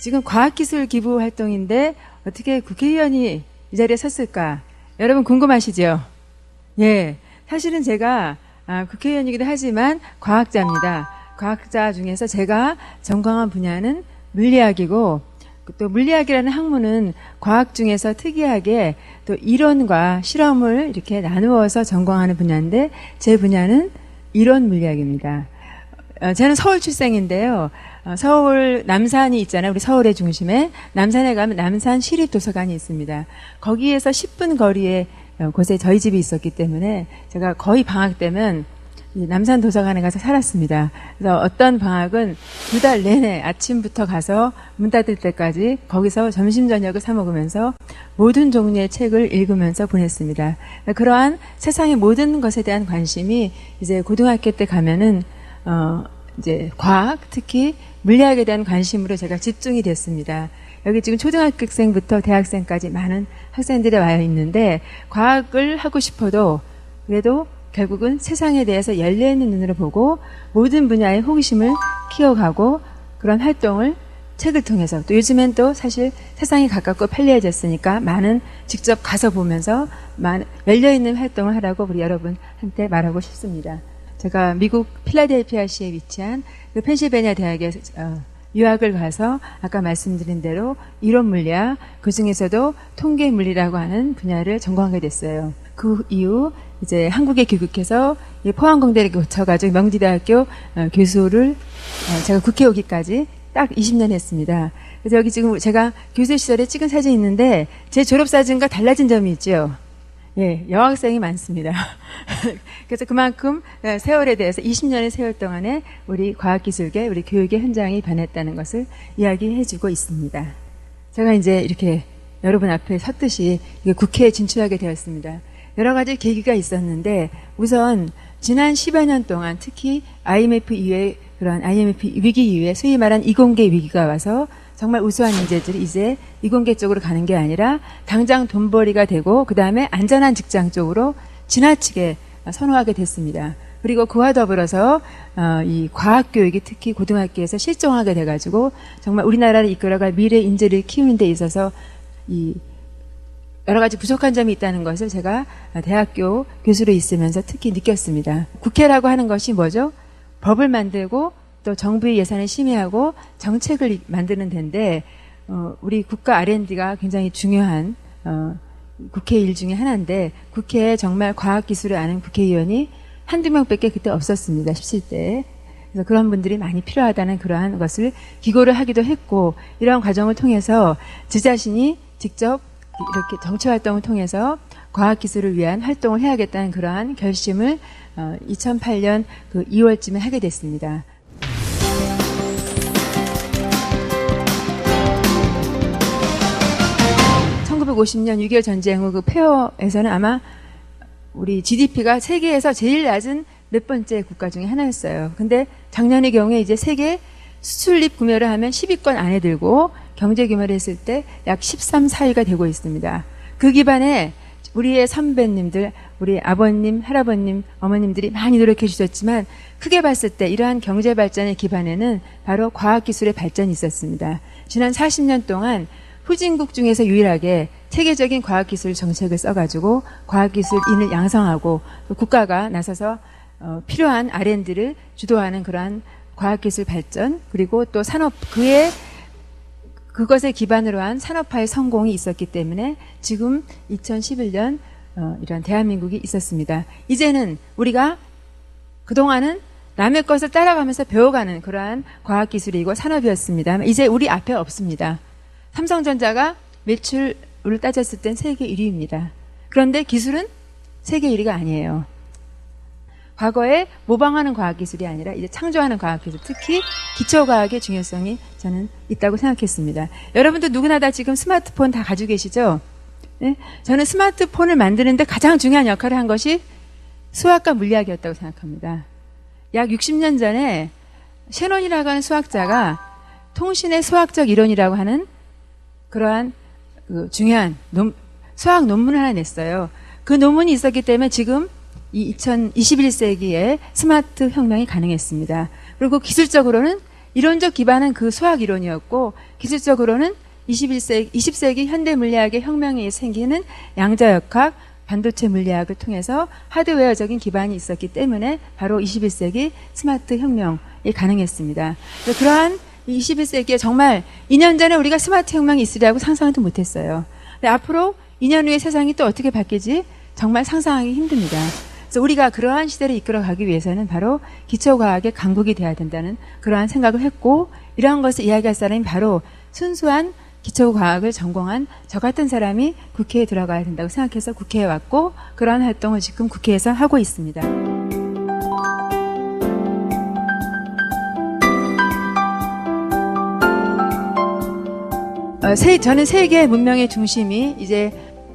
지금 과학기술 기부 활동인데 어떻게 국회의원이 이 자리에 섰을까? 여러분 궁금하시죠? 예, 사실은 제가 국회의원이기도 하지만 과학자입니다. 과학자 중에서 제가 전공한 분야는 물리학이고, 또 물리학이라는 학문은 과학 중에서 특이하게 또 이론과 실험을 이렇게 나누어서 전공하는 분야인데, 제 분야는 이론 물리학입니다. 저는 서울 출생인데요. 서울 남산이 있잖아요. 우리 서울의 중심에. 남산에 가면 남산 시립도서관이 있습니다. 거기에서 10분 거리에 곳에 저희 집이 있었기 때문에 제가 거의 방학 때면 이 남산 도서관에 가서 살았습니다. 그래서 어떤 방학은 2달 내내 아침부터 가서 문 닫을 때까지 거기서 점심 저녁을 사 먹으면서 모든 종류의 책을 읽으면서 보냈습니다. 그러한 세상의 모든 것에 대한 관심이 이제 고등학교 때 가면은 이제 과학, 특히 물리학에 대한 관심으로 제가 집중이 됐습니다. 여기 지금 초등학생부터 대학생까지 많은 학생들이 와 있는데, 과학을 하고 싶어도 그래도 결국은 세상에 대해서 열려있는 눈으로 보고 모든 분야의 호기심을 키워가고, 그런 활동을 책을 통해서, 또 요즘엔 또 사실 세상이 가깝고 편리해졌으니까 많은 직접 가서 보면서 열려있는 활동을 하라고 우리 여러분한테 말하고 싶습니다. 제가 미국 필라델피아시에 위치한 그 펜실베니아 대학에 유학을 가서 아까 말씀드린 대로 이론 물리학, 그 중에서도 통계 물리라고 하는 분야를 전공하게 됐어요. 그 이후 이제 한국에 귀국해서 포항공대를 거쳐가지고 명지대학교 교수를 제가 국회 오기까지 딱 20년 했습니다. 그래서 여기 지금 제가 교수 시절에 찍은 사진이 있는데 제 졸업사진과 달라진 점이 있죠. 예, 여학생이 많습니다. 그래서 그만큼 세월에 대해서 20년의 세월 동안에 우리 과학기술계, 우리 교육의 현장이 변했다는 것을 이야기해주고 있습니다. 제가 이제 이렇게 여러분 앞에 섰듯이 국회에 진출하게 되었습니다. 여러 가지 계기가 있었는데, 우선 지난 10여 년 동안 특히 IMF 이후에, 그런 IMF 위기 이후에 소위 말한 이공계 위기가 와서 정말 우수한 인재들이 이제 이공계 쪽으로 가는 게 아니라 당장 돈벌이가 되고 그 다음에 안전한 직장 쪽으로 지나치게 선호하게 됐습니다. 그리고 그와 더불어서 이 과학교육이 특히 고등학교에서 실종하게 돼가지고 정말 우리나라를 이끌어갈 미래 인재를 키우는 데 있어서 이 여러 가지 부족한 점이 있다는 것을 제가 대학교 교수로 있으면서 특히 느꼈습니다. 국회라고 하는 것이 뭐죠? 법을 만들고 또 정부의 예산을 심의하고 정책을 만드는 데인데, 우리 국가 R&D가 굉장히 중요한 국회 일 중에 하나인데, 국회에 정말 과학기술을 아는 국회의원이 한두 명밖에 그때 없었습니다. 17대에. 그래서 그런 분들이 많이 필요하다는 그러한 것을 기고를 하기도 했고, 이러한 과정을 통해서 제 자신이 직접 이렇게 정치활동을 통해서 과학기술을 위한 활동을 해야겠다는 그러한 결심을 2008년 그 2월쯤에 하게 됐습니다. (1950년) 6.25 전쟁 후 그 폐허에서는 아마 우리 GDP가 세계에서 제일 낮은 몇 번째 국가 중에 하나였어요. 근데 작년의 경우에 이제 세계 수출입 구매를 하면 10위권 안에 들고 경제 규모를 했을 때 약 13, 4위가 되고 있습니다. 그 기반에 우리의 선배님들, 우리 아버님, 할아버님, 어머님들이 많이 노력해 주셨지만, 크게 봤을 때 이러한 경제 발전의 기반에는 바로 과학기술의 발전이 있었습니다. 지난 40년 동안 후진국 중에서 유일하게 체계적인 과학기술 정책을 써가지고 과학기술인을 양성하고 국가가 나서서 필요한 R&D를 주도하는 그러한 과학기술 발전, 그리고 또 산업, 그것을 기반으로 한 산업화의 성공이 있었기 때문에 지금 2011년 이런 대한민국이 있었습니다. 이제는 우리가 그동안은 남의 것을 따라가면서 배워가는 그러한 과학기술이고 산업이었습니다. 이제 우리 앞에 없습니다. 삼성전자가 매출을 따졌을 땐 세계 1위입니다. 그런데 기술은 세계 1위가 아니에요. 과거에 모방하는 과학기술이 아니라 이제 창조하는 과학기술, 특히 기초과학의 중요성이 저는 있다고 생각했습니다. 여러분도 누구나 다 지금 스마트폰 다 가지고 계시죠? 네? 저는 스마트폰을 만드는데 가장 중요한 역할을 한 것이 수학과 물리학이었다고 생각합니다. 약 60년 전에 셰논이라고 하는 수학자가 통신의 수학적 이론이라고 하는 그러한 중요한 수학 논문을 하나 냈어요. 그 논문이 있었기 때문에 지금 이 2021세기에 스마트 혁명이 가능했습니다. 그리고 기술적으로는 이론적 기반은 그 수학 이론이었고 기술적으로는 20세기 현대 물리학의 혁명에 생기는 양자역학, 반도체 물리학을 통해서 하드웨어적인 기반이 있었기 때문에 바로 21세기 스마트 혁명이 가능했습니다. 그러한 21세기에 정말 2년 전에 우리가 스마트 혁명이 있으리라고 상상도 못했어요. 근데 앞으로 2년 후에 세상이 또 어떻게 바뀔지 정말 상상하기 힘듭니다. 그래서 우리가 그러한 시대를 이끌어가기 위해서는 바로 기초과학의 강국이 돼야 된다는 그러한 생각을 했고, 이러한 것을 이야기할 사람이 바로 순수한 기초과학을 전공한 저 같은 사람이 국회에 들어가야 된다고 생각해서 국회에 왔고, 그러한 활동을 지금 국회에서 하고 있습니다. 저는 세계 문명의 중심이 이제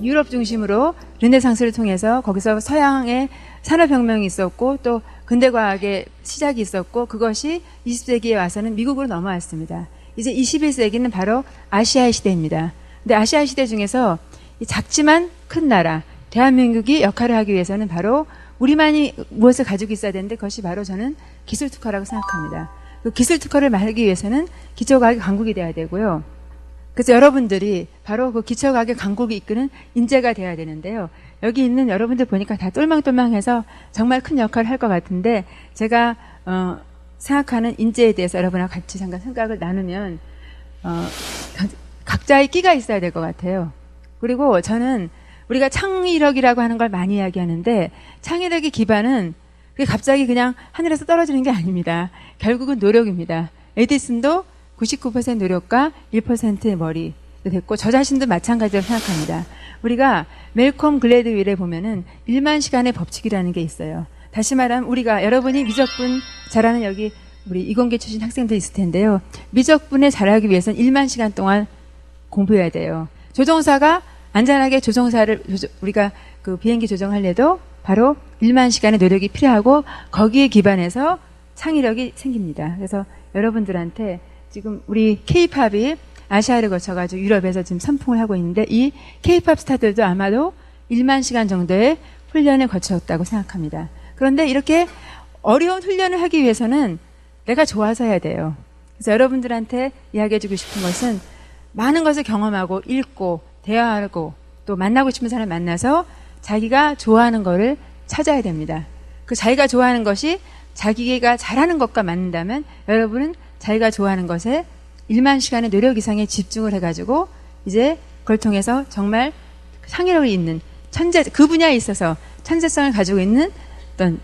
유럽 중심으로 르네상스를 통해서 거기서 서양의 산업혁명이 있었고 또 근대과학의 시작이 있었고, 그것이 20세기에 와서는 미국으로 넘어왔습니다. 이제 21세기는 바로 아시아의 시대입니다. 근데 아시아 시대 중에서 이 작지만 큰 나라 대한민국이 역할을 하기 위해서는 바로 우리만이 무엇을 가지고 있어야 되는데, 그것이 바로 저는 기술 특화라고 생각합니다. 그 기술 특화를 말하기 위해서는 기초과학의 강국이 돼야 되고요. 그래서 여러분들이 바로 그 기초과학의 강국이 이끄는 인재가 돼야 되는데요. 여기 있는 여러분들 보니까 다 똘망똘망해서 정말 큰 역할을 할 것 같은데, 제가 생각하는 인재에 대해서 여러분하고 같이 잠깐 생각을 나누면 각자의 끼가 있어야 될 것 같아요. 그리고 저는 우리가 창의력이라고 하는 걸 많이 이야기하는데, 창의력의 기반은 그게 갑자기 그냥 하늘에서 떨어지는 게 아닙니다. 결국은 노력입니다. 에디슨도 99% 노력과 1%의 머리 됐고, 저 자신도 마찬가지라고 생각합니다. 우리가 멜콤 글래드윌에 보면은 1만 시간의 법칙이라는 게 있어요. 다시 말하면 우리가, 여러분이 미적분 잘하는 여기 우리 이공계 출신 학생들 있을 텐데요. 미적분을 잘하기 위해서는 1만 시간 동안 공부해야 돼요. 조종사가 안전하게 조종사를 우리가 그 비행기 조종하려도 바로 1만 시간의 노력이 필요하고, 거기에 기반해서 창의력이 생깁니다. 그래서 여러분들한테 지금 우리 K-팝이 아시아를 거쳐가지고 유럽에서 지금 선풍을 하고 있는데, 이 K-팝 스타들도 아마도 1만 시간 정도의 훈련을 거쳤다고 생각합니다. 그런데 이렇게 어려운 훈련을 하기 위해서는 내가 좋아서 해야 돼요. 그래서 여러분들한테 이야기해주고 싶은 것은 많은 것을 경험하고 읽고 대화하고 또 만나고 싶은 사람 만나서 자기가 좋아하는 거를 찾아야 됩니다. 그 자기가 좋아하는 것이 자기가 잘하는 것과 맞는다면 여러분은 자기가 좋아하는 것에 1만 시간의 노력 이상의 집중을 해가지고 이제 그걸 통해서 정말 창의력이 있는 천재, 그 분야에 있어서 천재성을 가지고 있는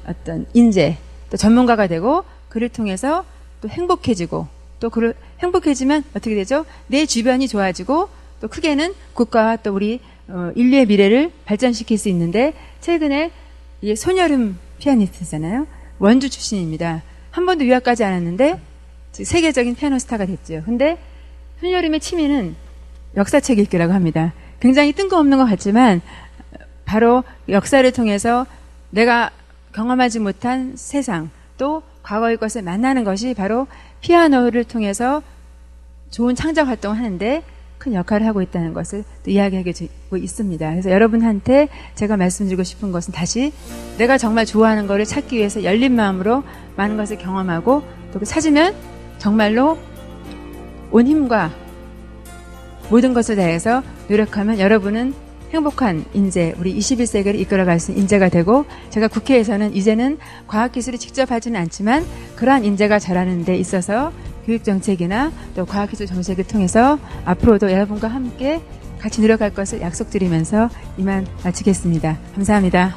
어떤 인재, 또 전문가가 되고, 그를 통해서 또 행복해지고, 또 그를 행복해지면 어떻게 되죠? 내 주변이 좋아지고, 또 크게는 국가와 또 우리 인류의 미래를 발전시킬 수 있는데, 최근에 이 손여름 피아니스트잖아요. 원주 출신입니다. 한 번도 유학 가지 않았는데 세계적인 피아노 스타가 됐죠. 근데 손여름의 취미는 역사책 읽기라고 합니다. 굉장히 뜬금없는 것 같지만 바로 역사를 통해서 내가 경험하지 못한 세상, 또 과거의 것을 만나는 것이 바로 피아노를 통해서 좋은 창작 활동을 하는데 큰 역할을 하고 있다는 것을 또 이야기하고 있습니다. 그래서 여러분한테 제가 말씀드리고 싶은 것은, 다시 내가 정말 좋아하는 것을 찾기 위해서 열린 마음으로 많은 것을 경험하고, 또 찾으면 정말로 온 힘과 모든 것을 다해서 노력하면 여러분은 행복한 인재, 우리 21세기를 이끌어갈 수 있는 인재가 되고, 제가 국회에서는 이제는 과학기술이 직접 하지는 않지만 그러한 인재가 자라는 데 있어서 교육정책이나 또 과학기술 정책을 통해서 앞으로도 여러분과 함께 같이 노력할 것을 약속드리면서 이만 마치겠습니다. 감사합니다.